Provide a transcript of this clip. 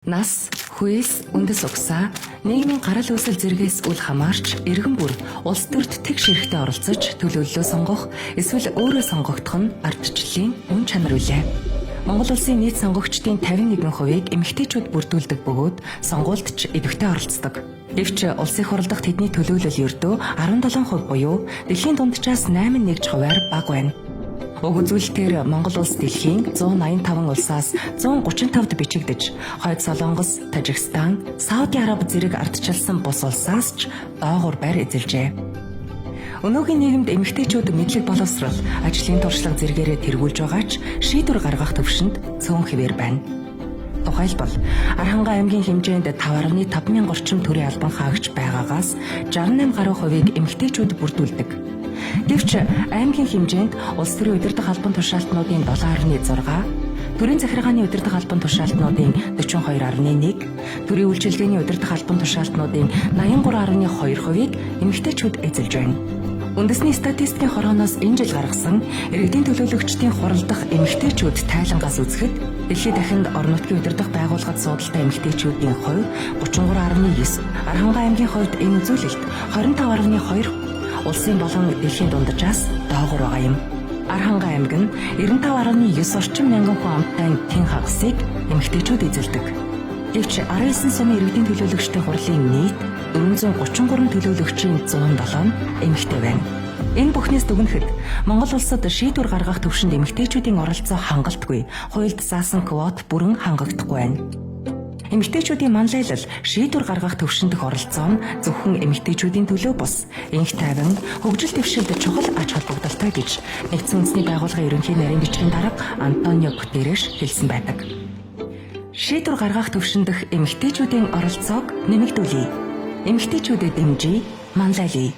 Нас, хүйс, үндэс угсаа, нийгмийн гарал үүсэл зэргээс үл хамаарч иргэн бүр улс төрд тэгш эрэхтэй оролцож төлөвлөлөө сонгох эсвэл өөрөө сонгогдох нь ардчлалын үн чанар үлээ. Монгол улсын нийт сонгогчдын 51%-ийг эмэгтэйчүүд бүрдүүлдэг бөгөөд сонгуульд ч идэвхтэй оролцдог. Гэвч улсын хурал дахь тэдний төлөвлөл ердөө 17% буюу дэлхийн дунджаас 8.1%-аар бага байна. Уг үзүүлэлтээр Монгол улс дэлхийн 185 улсаас 135-д бичигдэж, Хойд Солонгос, Тажикстан, Сауди Араб зэрэг ардчилсан бус улсаас ч доогуур байр эзэлжээ. Өнөөгийн нийгэмд эмэгтэйчүүд мэдлэг боловсрол, ажлын туршлага зэргээрээ тэргүүлж байгаа ч шийдвэр гаргах төвшөнд цөөн хэвээр байна. Тухайлбал, Аранхай аймгийн хэмжээнд 5.5 мянган орчим төрийн албан хаагч байгаагаас 68 гаруй хувийг эмэгтэйчүүд бүрдүүлдэг. Гэвч аймгийн хэмжээнд улс төрийн удирдах албан тушаалтнуудын 7.6, төрийн захиргааны удирдах албан тушаалтнуудын 42.1, төрийн үйлчилгээний удирдах албан тушаалтнуудын 83.2%-ийг эмэгтэйчүүд эзэлж байна. Үндэсний статистикийн хорооноос энэ жил гаргасан иргэдийн төлөөлөгчдийн хурал дахь эмэгтэйчүүд тайлангаас үзэхэд дэлхийд дахинд орон нутгийн удирдах байгууллагад суудалтай эмэгтэйчүүдийн хувь 33.9, Аранхай аймгийн хувьд энэ үзүүлэлт 25.2, улсын болон дэлхийн дунджаас доогуур байгаа юм. Аранхай аймаг нь 95.9 орчим мянган хүн амтай тэн хагасыг эмэгтэйчүүд эзэлдэг. Гэвч 19 сумын иргэдийн төлөөлөгчдийн хурлын нийт 433 төлөөлөгчийн 107 нь эмэгтэй байна. Энэ бүхнээс дүгнэхэд Монгол улсад шийдвэр гаргах төвшөнд эмэгтэйчүүдийн оролцоо хангалтгүй, хуульд заасан квот бүрэн хангагдахгүй байна. Эмэгтэйчүүдийн манлайлал шийдвэр гаргах төвшөнд дэх оролцоо нь зөвхөн эмэгтэйчүүдийн төлөө бус, энх тайван, хөгжил дэвшилд чухал ач холбогдолтой гэж Нэгдсэн үндэсний байгууллагын ерөнхий нарийн бичгийн дарга Антонио Гутерреш хэлсэн байдаг. Шийдвэр гаргах төвшөнд дэх эмэгтэйчүүдийн оролцоог нэмэгдүүлье. Эмэгтэйчүүдэд дэмжиж, манлайлъя.